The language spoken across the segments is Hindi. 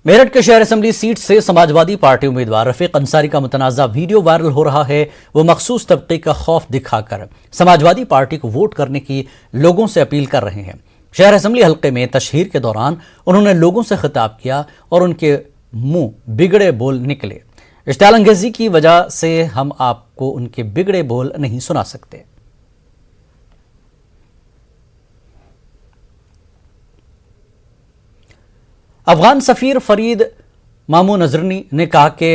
मेरठ के शहर असेंबली सीट से समाजवादी पार्टी उम्मीदवार रफीक अंसारी का मुतनाज़ा वीडियो वायरल हो रहा है। वो मखसूस तबके का खौफ दिखाकर समाजवादी पार्टी को वोट करने की लोगों से अपील कर रहे हैं। शहर असेंबली हल्के में तशहीर के दौरान उन्होंने लोगों से खिताब किया और उनके मुंह बिगड़े बोल निकले। इश्तियाल अंगेजी की वजह से हम आपको उनके बिगड़े बोल नहीं सुना सकते। अफगान सफीर फरीद मामू नजरनी ने कहा कि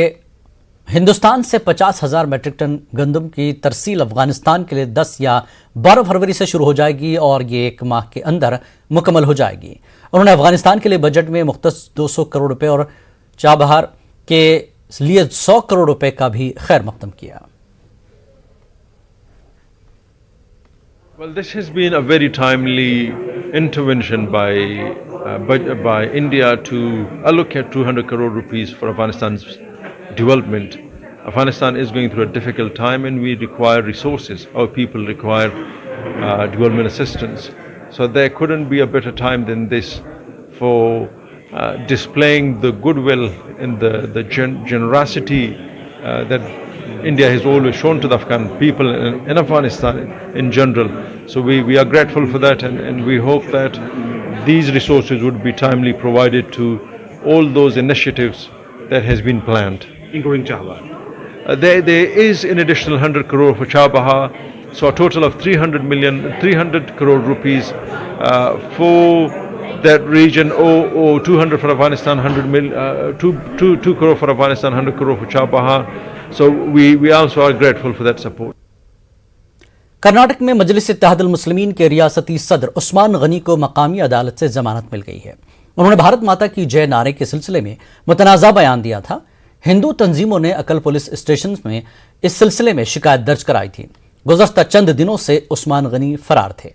हिंदुस्तान से 50,000 मैट्रिक टन गंदम की तरसील अफगानिस्तान के लिए 10 या 12 फरवरी से शुरू हो जाएगी और ये 1 माह के अंदर मुकम्मल हो जाएगी। उन्होंने अफगानिस्तान के लिए बजट में मुख्तस 200 करोड़ रुपए और चाबहार के लिए 100 करोड़ रुपए का भी खैर मकदम किया। Well, this has been a very timely intervention by India to allocate 200 crore rupees for Afghanistan's development. Afghanistan is going through a difficult time and we require resources. Our people require development assistance. So there couldn't be a better time than this for displaying the goodwill and the generosity that India has always shown to the Afghan people and Afghanistan in general. So we are grateful for that and we hope that these resources would be timely provided to all those initiatives that has been planned. Including Chabahar? There is an additional 100 crore for Chabahar, so a total of 300 crore rupees for that region, or 200 for Afghanistan, 2 crore for Afghanistan, 100 crore for Chabahar. So we also are grateful for that support. Karnataka में मजलिस इत्तेहादुल मुस्लिमीन के रियासती सदर उस्मान गनी को मकामी अदालत से जमानत मिल गई है। उन्होंने भारत माता की जय नारे के सिलसिले में मुतनाज़ा बयान दिया था। हिंदू तंजीमों ने अकल पुलिस स्टेशन में इस सिलसिले में शिकायत दर्ज कराई थी। गुज़श्ता चंद दिनों से उस्मान गनी फरार थे।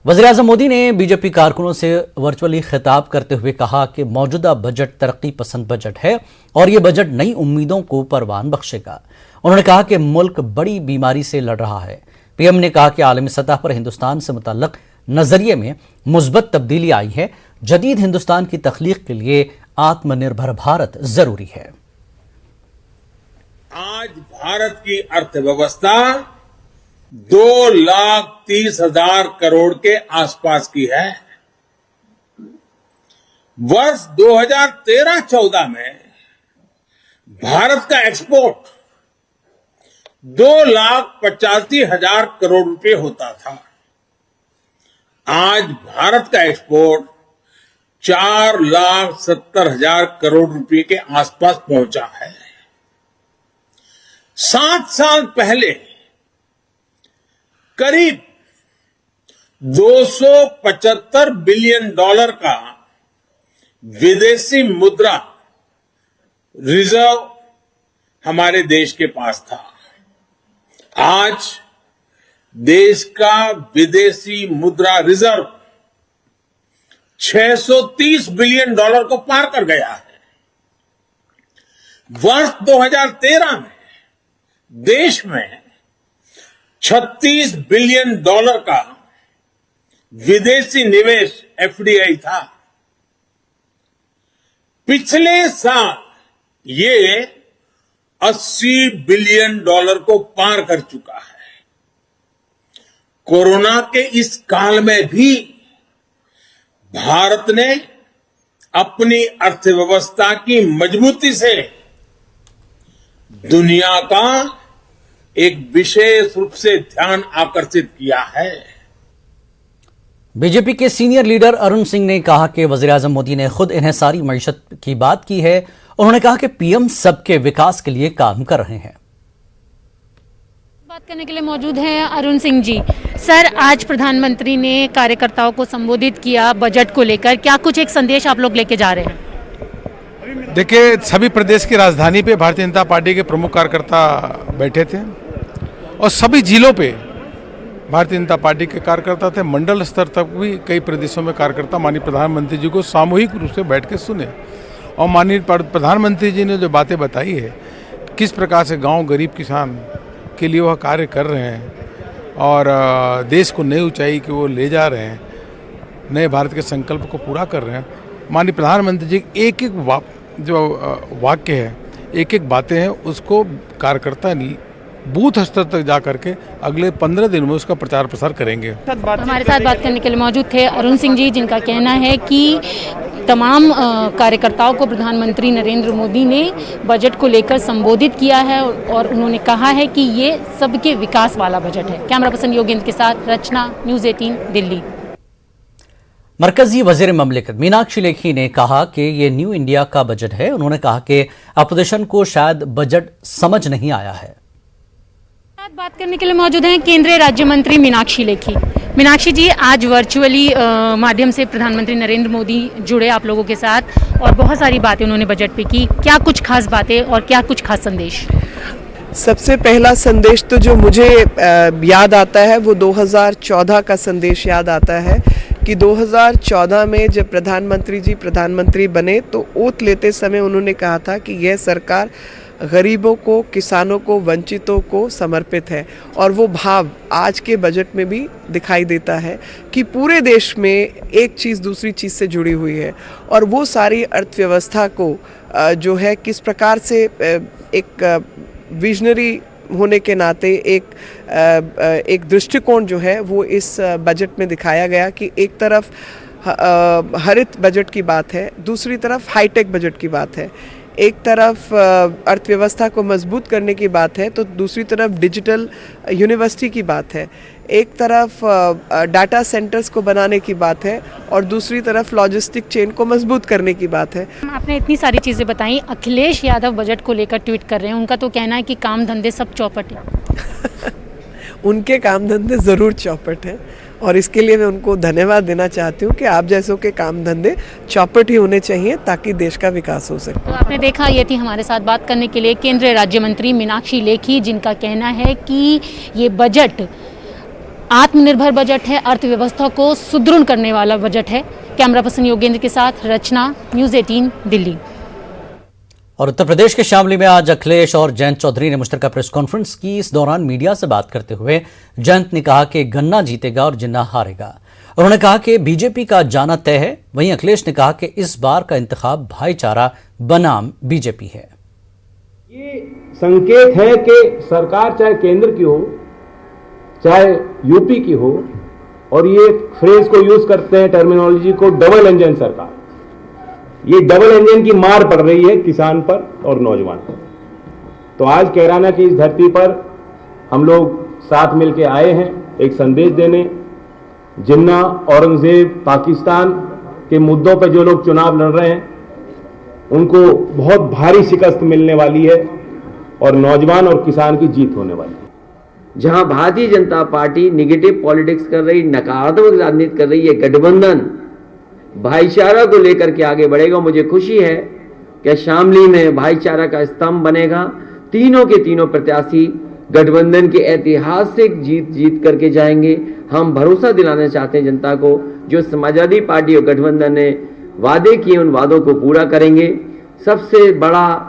वज़ीर-ए-आज़म मोदी ने बीजेपी कारकुनों से वर्चुअली खिताब करते हुए कहा कि मौजूदा बजट तरक्की पसंद बजट है और ये बजट नई उम्मीदों को परवान बख्शेगा। उन्होंने कहा कि मुल्क बड़ी बीमारी से लड़ रहा है। पीएम ने कहा कि आलमी सतह पर हिंदुस्तान से मुतल्लक नजरिए में मुस्बत तब्दीली आई है। जदीद हिंदुस्तान की तख्लीक के लिए आत्मनिर्भर भारत जरूरी है। आज भारत की अर्थव्यवस्था 2,30,000 करोड़ के आसपास की है। वर्ष 2013-14 में भारत का एक्सपोर्ट 2,85,000 करोड़ रुपए होता था। आज भारत का एक्सपोर्ट 4,70,000 करोड़ रुपए के आसपास पहुंचा है। 7 साल पहले करीब $275 बिलियन का विदेशी मुद्रा रिजर्व हमारे देश के पास था। आज देश का विदेशी मुद्रा रिजर्व $630 बिलियन को पार कर गया है। वर्ष 2013 में देश में $36 बिलियन का विदेशी निवेश एफडीआई था। पिछले साल ये $80 बिलियन को पार कर चुका है। कोरोना के इस काल में भी भारत ने अपनी अर्थव्यवस्था की मजबूती से दुनिया का एक विशेष रूप से ध्यान आकर्षित किया है। बीजेपी के सीनियर लीडर अरुण सिंह ने कहा कि वज़ीर-ए-आज़म मोदी ने खुद इन्हिसारी मईशत की बात की है। उन्होंने कहा कि पीएम सबके विकास के लिए काम कर रहे हैं। बात करने के लिए मौजूद हैं अरुण सिंह जी। सर, आज प्रधानमंत्री ने कार्यकर्ताओं को संबोधित किया बजट को लेकर, क्या कुछ एक संदेश आप लोग लेके जा रहे हैं? देखिए, सभी प्रदेश की राजधानी पे भारतीय जनता पार्टी के प्रमुख कार्यकर्ता बैठे थे और सभी जिलों पे भारतीय जनता पार्टी के कार्यकर्ता थे। मंडल स्तर तक भी कई प्रदेशों में कार्यकर्ता माननीय प्रधानमंत्री जी को सामूहिक रूप से बैठ के सुने और माननीय प्रधानमंत्री जी ने जो बातें बताई है, किस प्रकार से गांव गरीब किसान के लिए वह कार्य कर रहे हैं और देश को नई ऊंचाई की वो ले जा रहे हैं, नए भारत के संकल्प को पूरा कर रहे हैं। माननीय प्रधानमंत्री जी एक एक जो वाक्य है, एक एक बातें हैं, उसको कार्यकर्ता बूथ स्तर तक जा करके अगले 15 दिन में उसका प्रचार प्रसार करेंगे। हमारे साथ बात करने के लिए मौजूद थे अरुण सिंह जी, जिनका कहना है कि तमाम कार्यकर्ताओं को प्रधानमंत्री नरेंद्र मोदी ने बजट को लेकर संबोधित किया है और उन्होंने कहा है कि ये सबके विकास वाला बजट है। कैमरा पर्सन योगेंद्र के साथ रचना, न्यूज़ 18 दिल्ली। मरकजी वजीर ममलिकत मीनाक्षी लेखी ने कहा कि ये न्यू इंडिया का बजट है। उन्होंने कहा कि अपोजिशन को शायद बजट समझ नहीं आया है। बात करने के लिए मौजूद हैं केंद्रीय राज्य मंत्री मीनाक्षी लेखी। मीनाक्षी जी, आज वर्चुअली माध्यम से प्रधानमंत्री नरेंद्र मोदी जुड़े आप लोगों के साथ और बहुत सारी बातें उन्होंने बजट पे की। क्या कुछ खास बातें और क्या कुछ खास संदेश? सबसे पहला संदेश तो जो मुझे याद आता है वो 2014 का संदेश याद आता है कि 2014 में जब प्रधानमंत्री जी प्रधानमंत्री बने तो ओथ लेते समय उन्होंने कहा था कि यह सरकार गरीबों को, किसानों को, वंचितों को समर्पित है। और वो भाव आज के बजट में भी दिखाई देता है कि पूरे देश में एक चीज़ दूसरी चीज़ से जुड़ी हुई है और वो सारी अर्थव्यवस्था को जो है किस प्रकार से एक विजनरी होने के नाते एक दृष्टिकोण जो है वो इस बजट में दिखाया गया कि एक तरफ हरित बजट की बात है, दूसरी तरफ हाईटेक बजट की बात है। एक तरफ अर्थव्यवस्था को मजबूत करने की बात है तो दूसरी तरफ डिजिटल यूनिवर्सिटी की बात है। एक तरफ डाटा सेंटर्स को बनाने की बात है और दूसरी तरफ लॉजिस्टिक चेन को मजबूत करने की बात है। आपने इतनी सारी चीज़ें बताई। अखिलेश यादव बजट को लेकर ट्वीट कर रहे हैं। उनका तो कहना है कि काम धंधे सब चौपट है। उनके काम धंधे ज़रूर चौपट हैं और इसके लिए मैं उनको धन्यवाद देना चाहती हूँ कि आप जैसों के काम धंधे चौपट ही होने चाहिए ताकि देश का विकास हो सके। तो आपने देखा, ये थी हमारे साथ बात करने के लिए केंद्रीय राज्य मंत्री मीनाक्षी लेखी, जिनका कहना है कि ये बजट आत्मनिर्भर बजट है, अर्थव्यवस्था को सुदृढ़ करने वाला बजट है। कैमरा पर्सन योगेंद्र के साथ रचना, न्यूज़ 18 दिल्ली। और उत्तर प्रदेश के शामली में आज अखिलेश और जयंत चौधरी ने मुश्तरका प्रेस कॉन्फ्रेंस की। इस दौरान मीडिया से बात करते हुए जयंत ने कहा कि गन्ना जीतेगा और जिन्ना हारेगा। उन्होंने कहा कि बीजेपी का जाना तय है। वहीं अखिलेश ने कहा कि इस बार का इंतखाब भाईचारा बनाम बीजेपी है। ये संकेत है कि सरकार चाहे केंद्र की हो चाहे यूपी की हो, और ये फ्रेज को यूज करते हैं टर्मिनोलॉजी को, डबल इंजन सरकार। ये डबल इंजन की मार पड़ रही है किसान पर और नौजवान पर। तो आज कैराना की इस धरती पर हम लोग साथ मिलकर आए हैं एक संदेश देने। जिन्ना, औरंगजेब, पाकिस्तान के मुद्दों पर जो लोग चुनाव लड़ रहे हैं उनको बहुत भारी शिकस्त मिलने वाली है और नौजवान और किसान की जीत होने वाली है। जहां Bharatiya Janata party negative politics कर रही, नकारात्मक राजनीति कर रही है, गठबंधन भाईचारा को लेकर के आगे बढ़ेगा। मुझे खुशी है कि शामली में भाईचारा का स्तंभ बनेगा। तीनों के तीनों प्रत्याशी गठबंधन की ऐतिहासिक जीत करके जाएंगे। हम भरोसा दिलाना चाहते हैं जनता को, जो समाजवादी पार्टी और गठबंधन ने वादे किए उन वादों को पूरा करेंगे। सबसे बड़ा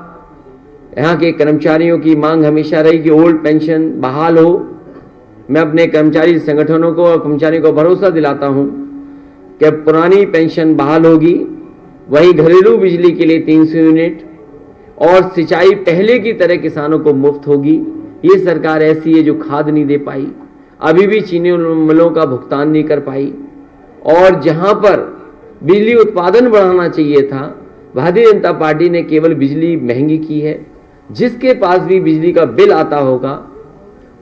यहाँ के कर्मचारियों की मांग हमेशा रही कि ओल्ड पेंशन बहाल हो। मैं अपने कर्मचारी संगठनों को और कर्मचारियों को भरोसा दिलाता हूँ कि पुरानी पेंशन बहाल होगी। वहीं घरेलू बिजली के लिए 300 यूनिट और सिंचाई पहले की तरह किसानों को मुफ्त होगी। ये सरकार ऐसी है जो खाद नहीं दे पाई, अभी भी चीनी मिलों का भुगतान नहीं कर पाई, और जहां पर बिजली उत्पादन बढ़ाना चाहिए था, भारतीय जनता पार्टी ने केवल बिजली महंगी की है। जिसके पास भी बिजली का बिल आता होगा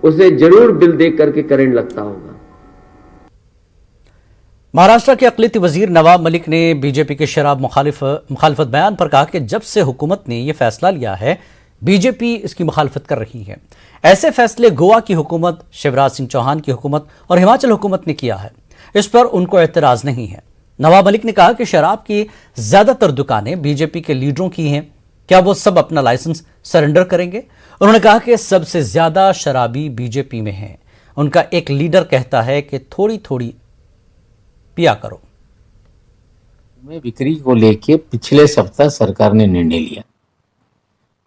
उसे जरूर बिल देख करके करंट लगता होगा। महाराष्ट्र के अक़लियती वजीर नवाब मलिक ने बीजेपी के शराब मुखालिफत बयान पर कहा कि जब से हुकूमत ने यह फैसला लिया है बीजेपी इसकी मुखालिफत कर रही है। ऐसे फैसले गोवा की हुकूमत, शिवराज सिंह चौहान की हुकूमत और हिमाचल हुकूमत ने किया है। इस पर उनको एतराज नहीं है। नवाब मलिक ने कहा कि शराब की ज्यादातर दुकानें बीजेपी के लीडरों की हैं। क्या वो सब अपना लाइसेंस सरेंडर करेंगे? उन्होंने कहा कि सबसे ज्यादा शराबी बीजेपी में हैं। उनका एक लीडर कहता है कि थोड़ी थोड़ी पिया करो। में बिक्री को लेके पिछले सप्ताह सरकार ने निर्णय लिया।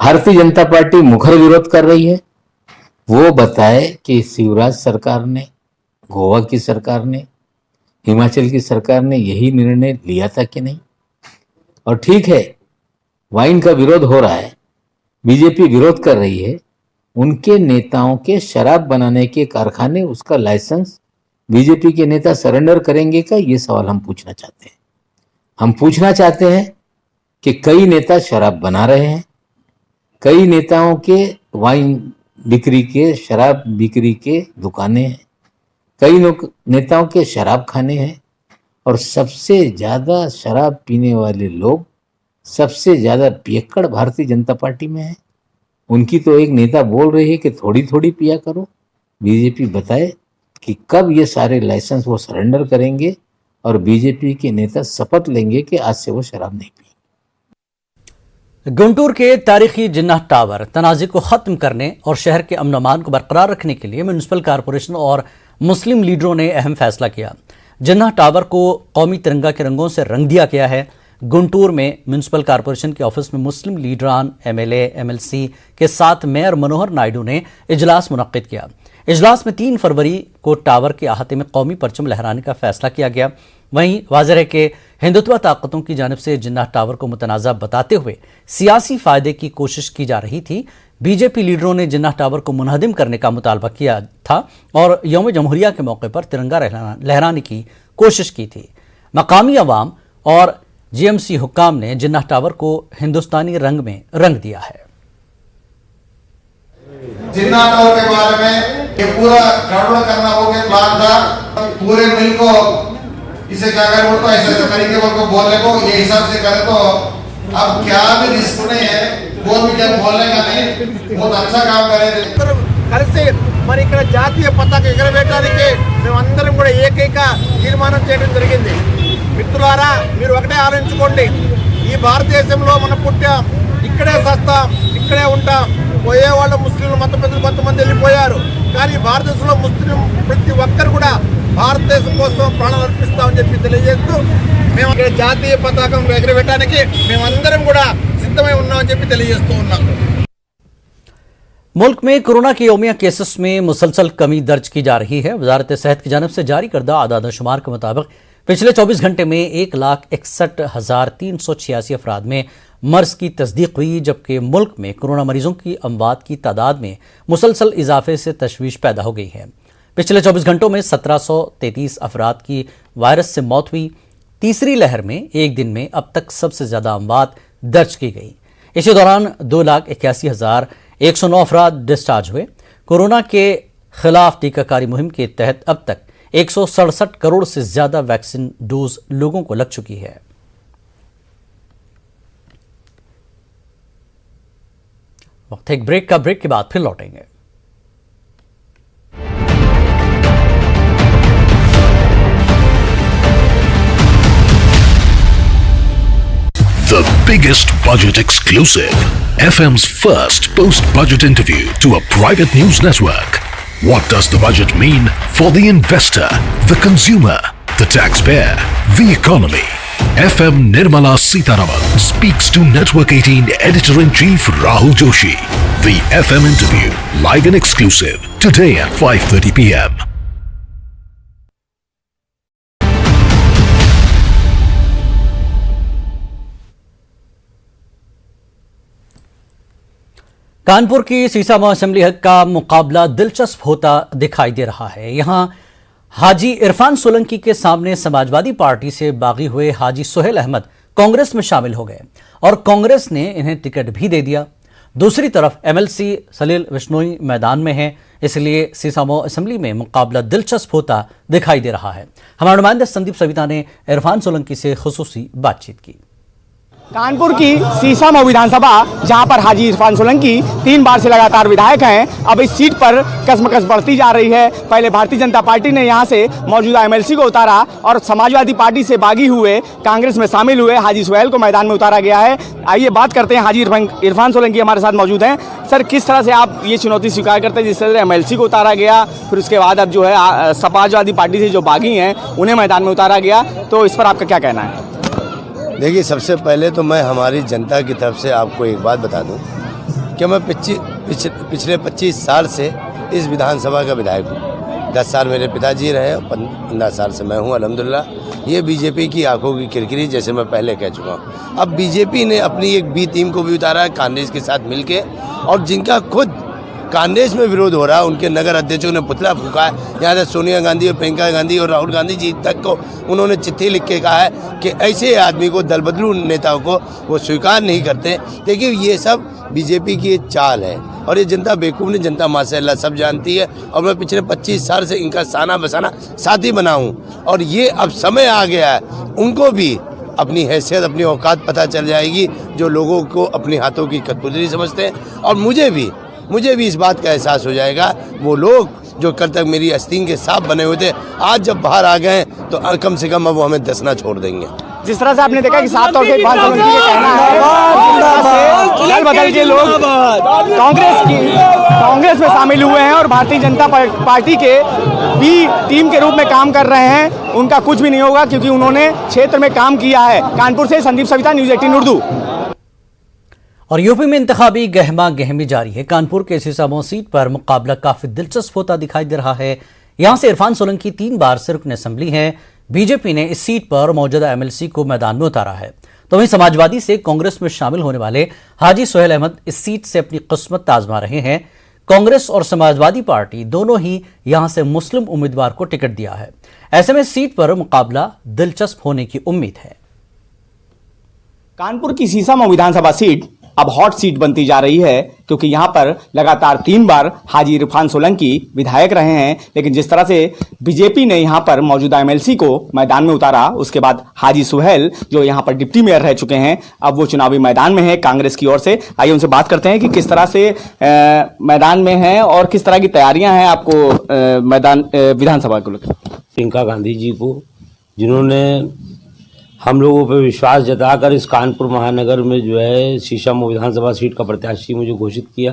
भारतीय जनता पार्टी मुखर विरोध कर रही है। वो बताए कि शिवराज सरकार ने, गोवा की सरकार ने हिमाचल की सरकार ने यही निर्णय लिया था कि नहीं? और ठीक है, वाइन का विरोध हो रहा है, बीजेपी विरोध कर रही है, उनके नेताओं के शराब बनाने के कारखाने, उसका लाइसेंस बीजेपी के नेता सरेंडर करेंगे क्या? ये सवाल हम पूछना चाहते हैं। हम पूछना चाहते हैं कि कई नेता शराब बना रहे हैं, कई नेताओं के वाइन बिक्री के, शराब बिक्री के दुकानें हैं, कई नेताओं के शराब खाने हैं, और सबसे ज्यादा शराब पीने वाले लोग, सबसे ज्यादा पियक्कड़ भारतीय जनता पार्टी में है। उनकी तो एक नेता बोल रही है कि थोड़ी थोड़ी पिया करो। बीजेपी बताए कि कब ये सारे लाइसेंस वो सरेंडर करेंगे और बीजेपी के नेता शपथ लेंगे कि आज से वो शराब नहीं पिएंगे। गुंटूर के तारीखी जिन्ना टावर तनाज़े को खत्म करने और शहर के अमन अमान को बरकरार रखने के लिए म्यूनिसिपल कॉरपोरेशन और मुस्लिम लीडरों ने अहम फैसला किया। जिन्ना टावर को कौमी तिरंगा के रंगों से रंग दिया गया है। गुंटूर में म्यूनिसिपल कॉरपोरेशन के ऑफिस में मुस्लिम लीडरान, एमएलए, एमएलसी के साथ मेयर मनोहर नायडू ने इजलास मुनक्किद किया। इजलास में 3 फरवरी को टावर के अहाते में कौमी परचम लहराने का फैसला किया गया। वहीं वाज़ेह है कि हिंदुत्व ताकतों की जानिब से जिन्ना टावर को मुतनाज़ा बताते हुए सियासी फायदे की कोशिश की जा रही थी। बीजेपी लीडरों ने जिन्ना टावर को मुनहदिम करने का मुतालबा किया था और यौम जमहूरिया के मौके पर तिरंगा लहराने की कोशिश की थी। मकामी अवाम और जीएमसी हुक्काम ने जिन्ना टावर को हिंदुस्तानी रंग में रंग दिया है। जिन्ना टावर के बारे में ये पूरा गड़बड़ करना हो गया प्लान था, पूरे मिल को इसे क्या करें तो ऐसे तरीके को बोलने को ये हिसाब से करें तो अब क्या भी रिस्क नहीं है, कोई भी क्या बोलने का नहीं, बहुत अच्छा काम करें। కలిసి మరి ఇక్కడ జాతీయ పతాక ఎగరవేయడానికి మేమందరం కూడా ఏకైక తీర్మానం చేయడం జరిగింది. మిత్రులారా, మీరు ఒకటే ఆలోచించుకోండి, ఈ భారతదేశంలో మనం పుట్టాం, ఇక్కడే సస్తాం, ఇక్కడే ఉంటాం. పోయే వాళ్ళ ముస్లింలు మత పెద్దలు కొంతమంది వెళ్ళిపోయారు, కానీ భారతదేశంలో ముస్లిం ప్రతి ఒక్కరు కూడా భారతదేశం కోసం ప్రాణాలు అర్పిస్తామని చెప్పి తెలియజేస్తూ మేము ఇక్కడ జాతీయ పతాకం ఎగరవేయడానికి మేమందరం కూడా సిద్ధమై ఉన్నామని చెప్పి తెలియజేస్తూ ఉన్నాం। मुल्क में कोरोना के यौमिया केसेस में मुसलसल कमी दर्ज की जा रही है। वजारत सेहत की जानिब से जारी करदा आदाद शुमार के मुताबिक पिछले 24 घंटे में 1,61,386 अफराद में मर्ज की तस्दीक हुई, जबकि मुल्क में कोरोना मरीजों की अमवात की तादाद में मुसलसल इजाफे से तशवीश पैदा हो गई है। पिछले 24 घंटों में 1733 अफराद की वायरस से मौत हुई। तीसरी लहर में एक दिन में अब तक सबसे ज्यादा अमवात दर्ज की गई। इसी दौरान 2,81,109 अफराद डिस्चार्ज हुए। कोरोना के खिलाफ टीकाकारी मुहिम के तहत अब तक 167 करोड़ से ज्यादा वैक्सीन डोज लोगों को लग चुकी है। वक्त एक ब्रेक का, ब्रेक के बाद फिर लौटेंगे। The biggest budget exclusive, FM's first post-budget interview to a private news network. What does the budget mean for the investor, the consumer, the taxpayer, the economy? FM Nirmala Sitharaman speaks to Network 18 Editor-in-Chief Rahul Joshi. The FM interview, live and exclusive, today at 5:30 p.m. Kanpur की सीसामऊ असेंबली हक का मुकाबला दिलचस्प होता दिखाई दे रहा है। यहां हाजी इरफान सोलंकी के सामने समाजवादी पार्टी से बागी हुए हाजी सुहेल अहमद कांग्रेस में शामिल हो गए और कांग्रेस ने इन्हें टिकट भी दे दिया। दूसरी तरफ एमएलसी सलील बिश्नोई मैदान में है, इसलिए सीसामऊ असेंबली में मुकाबला दिलचस्प होता दिखाई दे रहा है। हमारे नुमाइंदे संदीप सविता ने इरफान सोलंकी से खुसूसी बातचीत की। कानपुर की सीसामऊ विधानसभा, जहां पर हाजी इरफान सोलंकी 3 बार से लगातार विधायक हैं, अब इस सीट पर कसमकस बढ़ती जा रही है। पहले भारतीय जनता पार्टी ने यहां से मौजूदा एमएलसी को उतारा और समाजवादी पार्टी से बागी हुए कांग्रेस में शामिल हुए हाजी सुहेल को मैदान में उतारा गया है। आइए बात करते हैं, हाजी इरफान सोलंकी हमारे साथ मौजूद हैं। सर, किस तरह से आप ये चुनौती स्वीकार करते हैं जिस तरह एमएलसी को उतारा गया, फिर उसके बाद अब जो है समाजवादी पार्टी से जो बागी हैं उन्हें मैदान में उतारा गया, तो इस पर आपका क्या कहना है? देखिए, सबसे पहले तो मैं हमारी जनता की तरफ से आपको एक बात बता दूं कि मैं पिछले 25 साल से इस विधानसभा का विधायक हूँ। 10 साल मेरे पिताजी रहे, 15 साल से मैं हूँ अल्हम्दुलिल्लाह। ये बीजेपी की आंखों की किरकिरी, जैसे मैं पहले कह चुका हूँ। अब बीजेपी ने अपनी एक बी टीम को भी उतारा है कांग्रेस के साथ मिलके, और जिनका खुद कांग्रेस में विरोध हो रहा है उनके नगर अध्यक्षों ने पुतला फूका है। यहाँ से सोनिया गांधी और प्रियंका गांधी और राहुल गांधी जी तक को उन्होंने चिट्ठी लिख के कहा है कि ऐसे आदमी को, दल बदलू नेताओं को वो स्वीकार नहीं करते। देखिए ये सब बीजेपी की एक चाल है और ये जनता बेवकूफ़ नहीं, जनता माशाअल्लाह सब जानती है। और मैं पिछले 25 साल से इनका साना बसाना साथी बना हूँ, और ये अब समय आ गया है उनको भी अपनी हैसियत, अपनी औकात पता चल जाएगी, जो लोगों को अपने हाथों की कठपुतली समझते हैं। और मुझे भी इस बात का एहसास हो जाएगा, वो लोग जो कल तक मेरी आस्तीन के सांप बने हुए थे, आज जब बाहर आ गए तो कम से कम अब वो हमें दसना छोड़ देंगे। जिस तरह से आपने देखा कि साफ तौर से इरफान सोलंकी ये कहना है, दल बदल के लोग कांग्रेस में शामिल हुए हैं और भारतीय जनता पार्टी के बी टीम के रूप में काम कर रहे हैं। उनका कुछ भी नहीं होगा क्योंकि उन्होंने क्षेत्र में काम किया है। कानपुर से संदीप सविता, न्यूज़ 18 उर्दू। और यूपी में इंतखाबी गहमा गहमी जारी है। कानपुर के सीसामऊ सीट पर मुकाबला काफी दिलचस्प होता दिखाई दे रहा है। यहां से इरफान सोलंकी 3 बार से रुकन असेंबली हैं। बीजेपी ने इस सीट पर मौजूदा एमएलसी को मैदान में उतारा है, तो वहीं समाजवादी से कांग्रेस में शामिल होने वाले हाजी सुहेल अहमद इस सीट से अपनी किस्मत आजमा रहे हैं। कांग्रेस और समाजवादी पार्टी दोनों ही यहां से मुस्लिम उम्मीदवार को टिकट दिया है। ऐसे में सीट पर मुकाबला दिलचस्प होने की उम्मीद है। कानपुर की सीसामऊ विधानसभा सीट अब हॉट सीट बनती जा रही है क्योंकि यहां पर लगातार 3 बार हाजी इरफान सोलंकी विधायक रहे हैं। लेकिन जिस तरह से बीजेपी ने यहां पर मौजूदा एमएलसी को मैदान में उतारा, उसके बाद हाजी सुहेल जो यहां पर डिप्टी मेयर रह चुके हैं, अब वो चुनावी मैदान में है कांग्रेस की ओर से। आइए उनसे बात करते हैं कि किस तरह से मैदान में हैं और किस तरह की तैयारियां हैं आपको मैदान विधानसभा को लेकर। प्रियंका गांधी जी को, जिन्होंने हम लोगों पर विश्वास जताकर इस कानपुर महानगर में जो है सीसामऊ विधानसभा सीट का प्रत्याशी मुझे घोषित किया।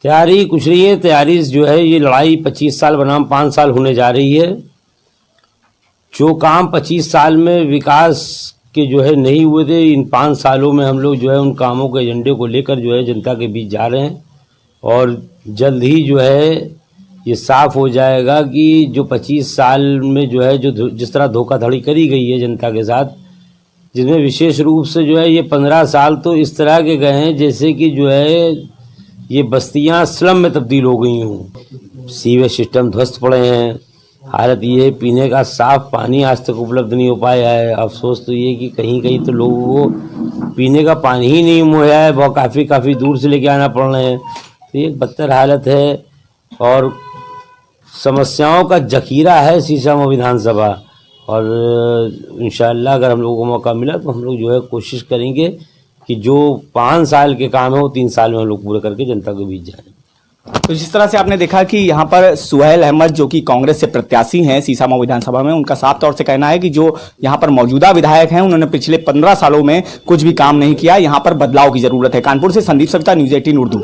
तैयारी कुछ नहीं है, तैयारी जो है ये लड़ाई 25 साल बनाम 5 साल होने जा रही है। जो काम 25 साल में विकास के जो है नहीं हुए थे, इन 5 सालों में हम लोग जो है उन कामों के एजेंडे को लेकर जो है जनता के बीच जा रहे हैं। और जल्द ही जो है ये साफ हो जाएगा कि जो 25 साल में जो है जो जिस तरह धोखाधड़ी करी गई है जनता के साथ, जिसमें विशेष रूप से जो है ये 15 साल तो इस तरह के गए हैं जैसे कि जो है ये बस्तियां स्लम में तब्दील हो गई हूँ। सीवेज सिस्टम ध्वस्त पड़े हैं। हालत ये है, पीने का साफ पानी आज तक उपलब्ध नहीं हो पाया है। अफसोस तो ये कि कहीं कहीं तो लोगों को पीने का पानी ही नहीं मुहैया है, बहुत काफ़ी दूर से लेके आना पड़ रहे हैं। तो ये बदतर हालत है और समस्याओं का जखीरा है सीसामऊ विधानसभा। और इंशाअल्लाह अगर हम लोगों को मौका मिला तो हम लोग जो है कोशिश करेंगे कि जो 5 साल के काम है वो 3 साल में हम लोग पूरे करके जनता के बीच जाएं। तो जिस तरह से आपने देखा कि यहाँ पर सुहेल अहमद जो कि कांग्रेस से प्रत्याशी हैं सीसामऊ विधानसभा में, उनका साफ तौर से कहना है कि जो यहाँ पर मौजूदा विधायक हैं उन्होंने पिछले 15 सालों में कुछ भी काम नहीं किया, यहाँ पर बदलाव की जरूरत है। कानपुर से संदीप सविता, न्यूज़ 18 उर्दू।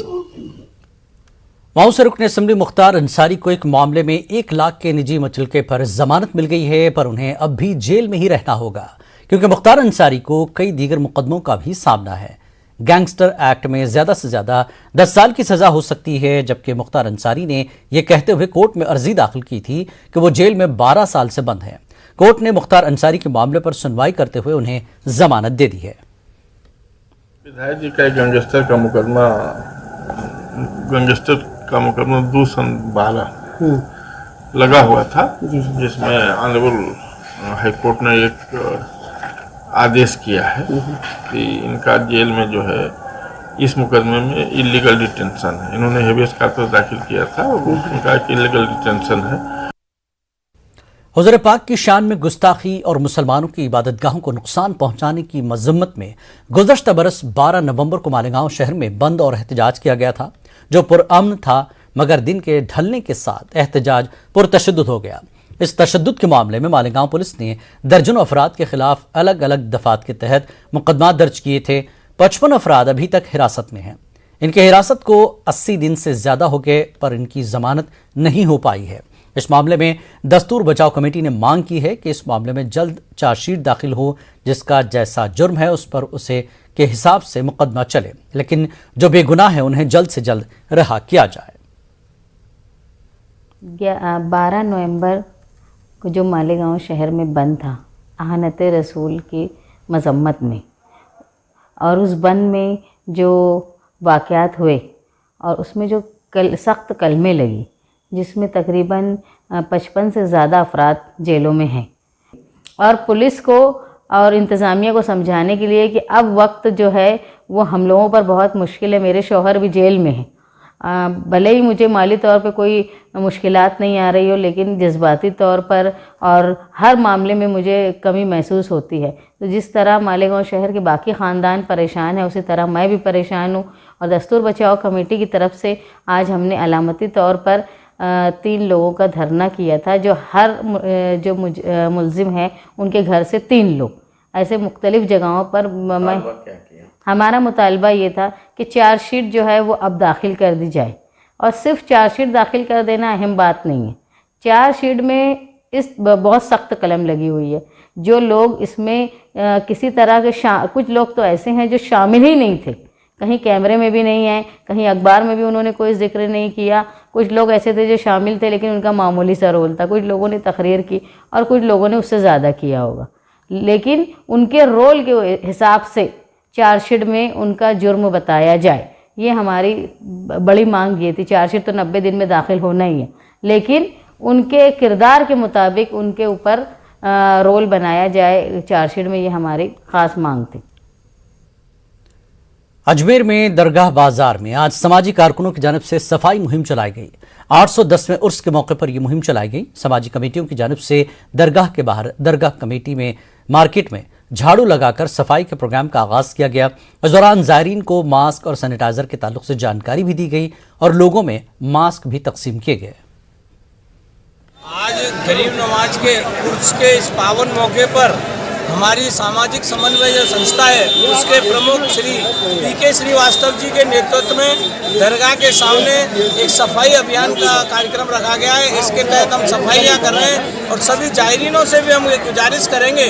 वहां से रुकन असेंबली मुख्तार अंसारी को एक मामले में 1 लाख के निजी मुचलके पर जमानत मिल गई है, पर उन्हें अब भी जेल में ही रहना होगा क्योंकि मुख्तार अंसारी को कई दीगर मुकदमों का भी सामना है। गैंगस्टर एक्ट में ज्यादा से ज्यादा 10 साल की सजा हो सकती है, जबकि मुख्तार अंसारी ने यह कहते हुए कोर्ट में अर्जी दाखिल की थी कि वो जेल में 12 साल से बंद है। कोर्ट ने मुख्तार अंसारी के मामले पर सुनवाई करते हुए उन्हें जमानत दे दी है। विधायक जी का गैंगस्टर का मुकदमा 2012 लगा हुआ था, जिसमें ऑनरेबल हाईकोर्ट ने एक आदेश किया है कि इनका जेल में जो है इस मुकदमे में इलीगल डिटेंशन है। इन्होंने हेबियस कॉर्पस दाखिल किया था, उनका एक इलीगल डिटेंशन है। हुज़ूर पाक की शान में गुस्ताखी और मुसलमानों की इबादतगाहों को नुकसान पहुंचाने की मजम्मत में गुज़श्ता बरस 12 नवंबर को मालेगांव शहर में बंद और एहतजाज किया गया था, जो पुरअमन था, मगर दिन के ढलने के साथ एहतजाज पुरतशद्दुद हो गया। इस तशद्दुद के मामले में मालेगांव पुलिस ने दर्जनों अफराद के खिलाफ अलग अलग दफात के तहत मुकदमा दर्ज किए थे। 55 अफराद अभी तक हिरासत में हैं। इनकी हिरासत को 80 दिन से ज्यादा हो गए, पर इनकी जमानत नहीं हो पाई है। इस मामले में दस्तूर बचाव कमेटी ने मांग की है कि इस मामले में जल्द चार्जशीट दाखिल हो, जिसका जैसा जुर्म है उस पर उसे के हिसाब से मुकदमा चले, लेकिन जो बेगुनाह है उन्हें जल्द से जल्द रिहा किया जाए। 12 नवंबर को जो मालेगांव शहर में बंद था आहनत रसूल की मजम्मत में, और उस बंद में जो वाक़यात हुए और उसमें जो सख्त कलमे लगी, जिसमें तकरीबन 55 से ज़्यादा अफराद जेलों में हैं, और पुलिस को और इंतज़ामिया को समझाने के लिए कि अब वक्त जो है वो हम लोगों पर बहुत मुश्किल है। मेरे शौहर भी जेल में हैं, भले ही मुझे माली तौर पे कोई मुश्किलात नहीं आ रही हो, लेकिन जज्बाती तौर पर और हर मामले में मुझे कमी महसूस होती है। तो जिस तरह मालेगांव शहर के बाकी ख़ानदान परेशान है, उसी तरह मैं भी परेशान हूँ। और दस्तूर बचाओ कमेटी की तरफ से आज हमने अलामती तौर पर 3 लोगों का धरना किया था, जो मुल्ज़िम हैं उनके घर से 3 लोग ऐसे मुख्तलिफ़ जगहों पर। हमारा मुतालबा ये था कि चार्जशीट जो है वो अब दाखिल कर दी जाए, और सिर्फ चार्जशीट दाखिल कर देना अहम बात नहीं है। चार्जशीट में बहुत सख्त कलम लगी हुई है। जो लोग इसमें किसी तरह के कुछ लोग तो ऐसे हैं जो शामिल ही नहीं थे, कहीं कैमरे में भी नहीं है, कहीं अखबार में भी उन्होंने कोई जिक्र नहीं किया। कुछ लोग ऐसे थे जो शामिल थे लेकिन उनका मामूली सा रोल था। कुछ लोगों ने तकरीर की और कुछ लोगों ने उससे ज़्यादा किया होगा, लेकिन उनके रोल के हिसाब से चार्जशीट में उनका जुर्म बताया जाए, ये हमारी बड़ी मांग ये थी। चार्जशीट तो 90 दिन में दाखिल होना ही है, लेकिन उनके किरदार के मुताबिक उनके ऊपर रोल बनाया जाए चार्जशीट में, ये हमारी ख़ास मांग थी। अजमेर में दरगाह बाजार में आज समाजी कारकुनों की जानिब से सफाई मुहिम चलाई गई। 810वें उर्स के मौके पर यह मुहिम चलाई गई। समाजी कमेटियों की जानिब से दरगाह के बाहर दरगाह कमेटी में मार्केट में झाड़ू लगाकर सफाई के प्रोग्राम का आगाज किया गया। इस दौरान ज़ायरीन को मास्क और सैनिटाइजर के ताल्लुक से जानकारी भी दी गई और लोगों में मास्क भी तकसीम किए गए। आज गरीब नवाज के उर्स के इस पावन मौके पर हमारी सामाजिक समन्वय जो संस्था है उसके प्रमुख श्री पीके श्रीवास्तव जी के नेतृत्व में दरगाह के सामने एक सफाई अभियान का कार्यक्रम रखा गया है। इसके तहत हम सफाइयाँ कर रहे हैं और सभी जायरीनों से भी हम गुजारिश करेंगे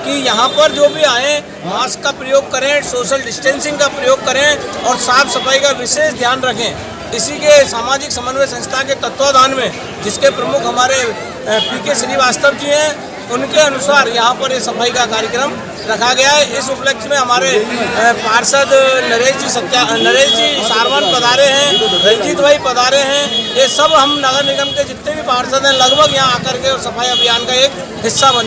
कि यहाँ पर जो भी आए मास्क का प्रयोग करें, सोशल डिस्टेंसिंग का प्रयोग करें और साफ सफाई का विशेष ध्यान रखें। इसी के सामाजिक समन्वय संस्था के तत्वाधान में, जिसके प्रमुख हमारे पीके श्रीवास्तव जी हैं, उनके अनुसार यहाँ पर ये सफाई का कार्यक्रम रखा गया है। इस उपलक्ष्य में हमारे पार्षद नरेश जी सारवान पधारे हैं, रंजीत भाई पधारे हैं। ये सब हम नगर निगम के जितने भी पार्षद हैं लगभग यहाँ आकर के सफाई अभियान का एक हिस्सा बने।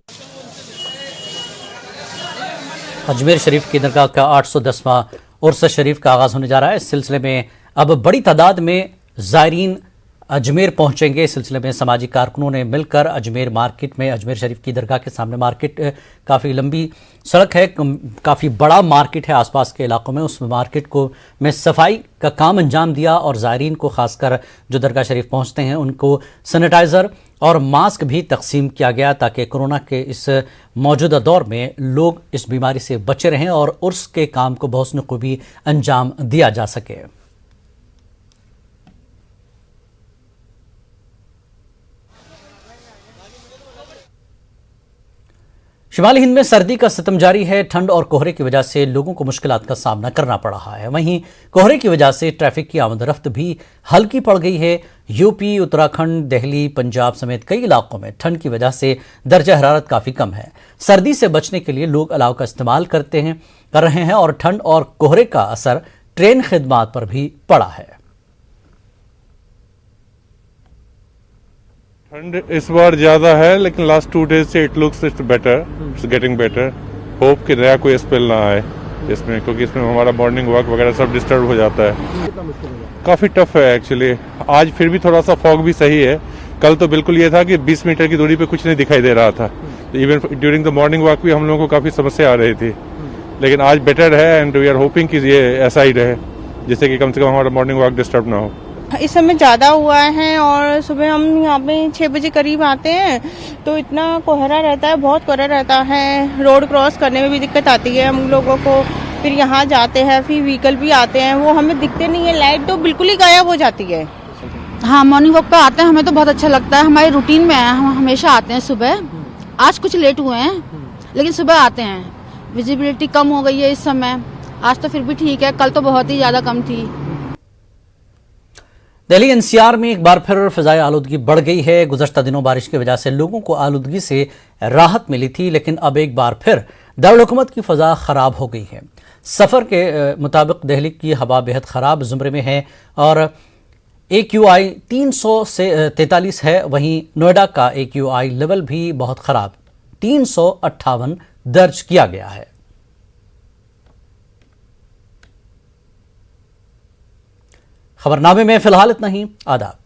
अजमेर शरीफ की दरगाह का 810वां उर्स शरीफ का आगाज होने जा रहा है। इस सिलसिले में अब बड़ी तादाद में ज़ायरीन अजमेर पहुंचेंगे। इस सिलसिले में समाजी कारकुनों ने मिलकर अजमेर मार्केट में, अजमेर शरीफ की दरगाह के सामने मार्केट काफ़ी लंबी सड़क है, काफ़ी बड़ा मार्केट है आसपास के इलाकों में, उस मार्केट को में सफाई का काम अंजाम दिया और ज़ायरीन को खासकर जो दरगाह शरीफ पहुंचते हैं उनको सैनिटाइज़र और मास्क भी तकसीम किया गया ताकि कोरोना के इस मौजूदा दौर में लोग इस बीमारी से बचे रहें और उर्स के काम को बहुस्न खूबी अंजाम दिया जा सके। शिमाली हिंद में सर्दी का सितम जारी है। ठंड और कोहरे की वजह से लोगों को मुश्किलात का सामना करना पड़ रहा है। वहीं कोहरे की वजह से ट्रैफिक की आमदरफ्त भी हल्की पड़ गई है। यूपी, उत्तराखंड, दिल्ली, पंजाब समेत कई इलाकों में ठंड की वजह से दर्जा हरारत काफ़ी कम है। सर्दी से बचने के लिए लोग अलाव का इस्तेमाल कर रहे हैं और ठंड और कोहरे का असर ट्रेन खिदमात पर भी पड़ा है। ठंड इस बार ज़्यादा है, लेकिन लास्ट 2 डेज से it looks it's better, it's getting better. Hope कि नया कोई स्पेल ना आए इसमें, क्योंकि इसमें हमारा मॉर्निंग वॉक वगैरह सब डिस्टर्ब हो जाता है। काफ़ी टफ है एक्चुअली। आज फिर भी थोड़ा सा फॉग भी सही है। कल तो बिल्कुल ये था कि 20 मीटर की दूरी पे कुछ नहीं दिखाई दे रहा था। तो even during the morning walk भी हम लोगों को काफ़ी समस्या आ रही थी, लेकिन आज बेटर है एंड वी आर होपिंग कि ये ऐसा ही रहे, जिससे कि कम से कम हमारा मॉर्निंग वॉक डिस्टर्ब ना हो। इस समय ज़्यादा हुआ है और सुबह हम यहाँ पे 6 बजे करीब आते हैं तो इतना कोहरा रहता है, बहुत कोहरा रहता है। रोड क्रॉस करने में भी दिक्कत आती है हम लोगों को। फिर यहाँ जाते हैं, फिर व्हीकल भी आते हैं, वो हमें दिखते नहीं है। लाइट तो बिल्कुल ही गायब हो जाती है। हाँ, मॉर्निंग वॉक पे आते हैं, हमें तो बहुत अच्छा लगता है। हमारे रूटीन में है, हम हमेशा आते हैं सुबह। आज कुछ लेट हुए हैं लेकिन सुबह आते हैं। विजिबिलिटी कम हो गई है इस समय, आज तो फिर भी ठीक है, कल तो बहुत ही ज़्यादा कम थी। दिल्ली एनसीआर में एक बार फिर फिजाई आलूदगी बढ़ गई है। गुज़श्ता दिनों बारिश की वजह से लोगों को आलूदगी से राहत मिली थी, लेकिन अब एक बार फिर दारुल-हुकूमत की फ़ज़ा ख़राब हो गई है। सफ़र के मुताबिक दिल्ली की हवा बेहद ख़राब ज़ुमरे में है और AQI 300 से 43 है। वहीं नोएडा का AQI लेवल भी बहुत ख़राब 358 दर्ज किया गया है। खबरनामे में फिलहाल इतना ही। आदाब।